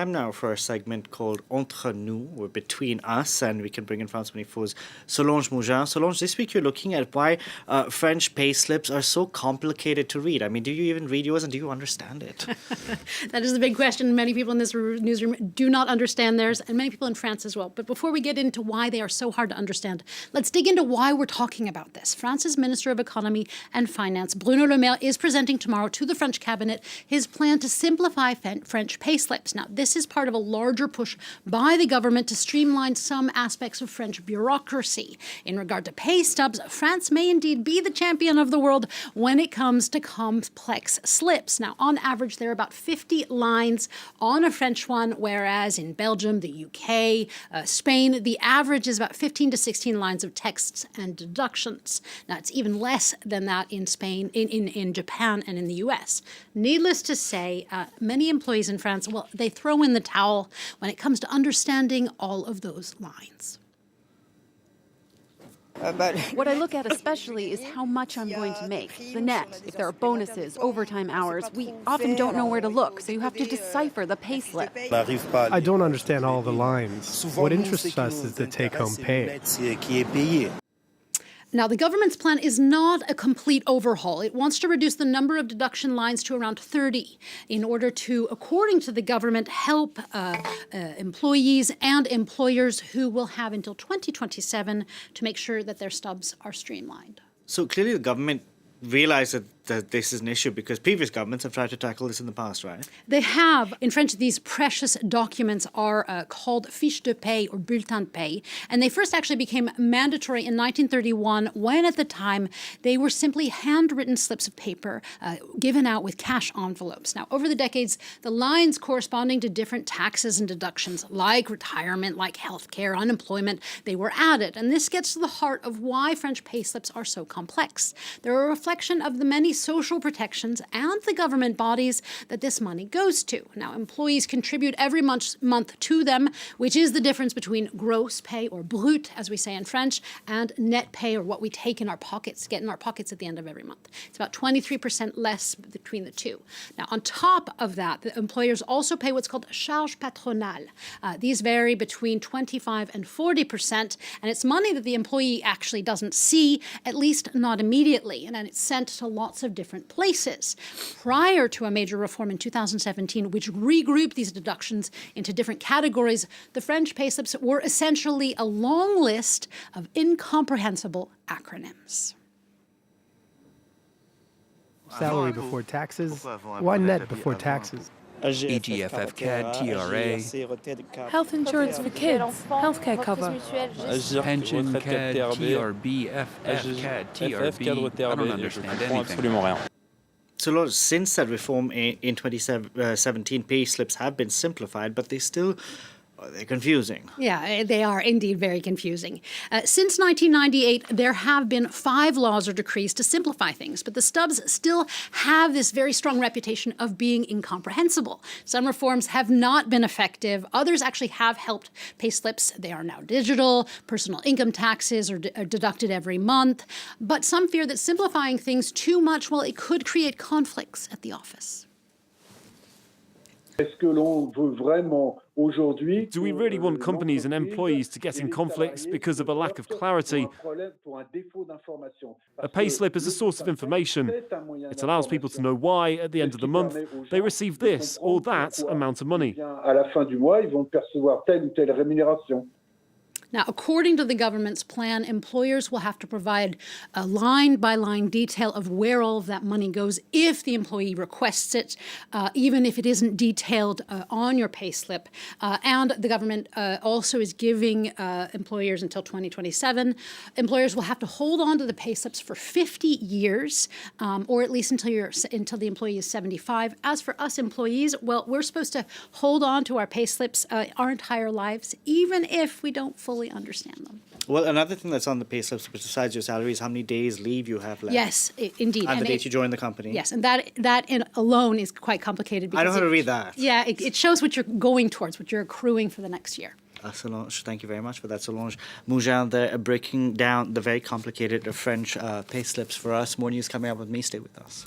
Time now for a segment called Entre Nous, or Between Us, and we can bring in France 24's Solange Mougin. Solange, this week you're looking at why French payslips are so complicated to read. I mean, do you even read yours and do you understand it? That is the big question. Many people in this newsroom do not understand theirs, and many people in France as well. But before we get into why they are so hard to understand, let's dig into why we're talking about this. France's Minister of Economy and Finance, Bruno Le Maire, is presenting tomorrow to the French cabinet his plan to simplify French payslips. Now, this is part of a larger push by the government to streamline some aspects of French bureaucracy. In regard to pay stubs, France may indeed be the champion of the world when it comes to complex slips. Now, on average, there are about 50 lines on a French one, whereas in Belgium, the UK, Spain, the average is about 15 to 16 lines of texts and deductions. Now, it's even less than that in Spain, in Japan, and in the US. Needless to say, many employees in France, well, they throw in the towel when it comes to understanding all of those lines. What I look at especially is how much I'm going to make, the net. If there are bonuses, overtime hours, we often don't know where to look, so you have to decipher the payslip. I don't understand all the lines. What interests us is the take-home pay. Now, the government's plan is not a complete overhaul. It wants to reduce the number of deduction lines to around 30 in order to, according to the government, help employees and employers who will have until 2027 to make sure that their stubs are streamlined. So clearly the government realized that this is an issue because previous governments have tried to tackle this in the past, right? They have. In French, these precious documents are called fiches de paie or bulletins de paie, and they first actually became mandatory in 1931 when, at the time, they were simply handwritten slips of paper given out with cash envelopes. Now, over the decades, the lines corresponding to different taxes and deductions, like retirement, like healthcare, unemployment, they were added. And this gets to the heart of why French pay slips are so complex. They're a reflection of the many social protections and the government bodies that this money goes to. Now, employees contribute every month to them, which is the difference between gross pay, or brut, as we say in French, and net pay, or what we take in our pockets, get in our pockets at the end of every month. It's about 23% less between the two. Now, on top of that, the employers also pay what's called charge patronale. These vary between 25 and 40%, and it's money that the employee actually doesn't see, at least not immediately, and then it's sent to lots of different places. Prior to a major reform in 2017, which regrouped these deductions into different categories, the French payslips were essentially a long list of incomprehensible acronyms. Salary before taxes? Why net before taxes? EGFF CAD TRA, Health insurance for kids, healthcare cover. pension CAD TRB, FF CAD TRB. I don't understand anything. So, since that reform in 2017, pay slips have been simplified, but they're confusing. Yeah, they are indeed very confusing. Since 1998, there have been 5 laws or decrees to simplify things, but the stubs still have this very strong reputation of being incomprehensible. Some reforms have not been effective. Others actually have helped pay slips. They are now digital. Personal income taxes are deducted every month. But some fear that simplifying things too much, well, it could create conflicts at the office. Do we really want companies and employees to get in conflicts because of a lack of clarity? A payslip is a source of information. It allows people to know why, at the end of the month, they receive this or that amount of money. Now, according to the government's plan, employers will have to provide a line-by-line detail of where all of that money goes if the employee requests it, even if it isn't detailed on your payslip. And the government also is giving employers until 2027. Employers will have to hold on to the payslips for 50 years, or at least until the employee is 75. As for us employees, well, we're supposed to hold on to our payslips our entire lives, even if we don't fully understand them. Well, another thing that's on the pay slips besides your salary is how many days leave you have left. Yes, indeed. And the date you join the company. Yes, and that alone is quite complicated. Because I know how to read that. Yeah, it shows what you're going towards, what you're accruing for the next year. Solange, thank you very much for that. Solange Mougin there breaking down the very complicated French pay slips for us. More news coming up with me. Stay with us.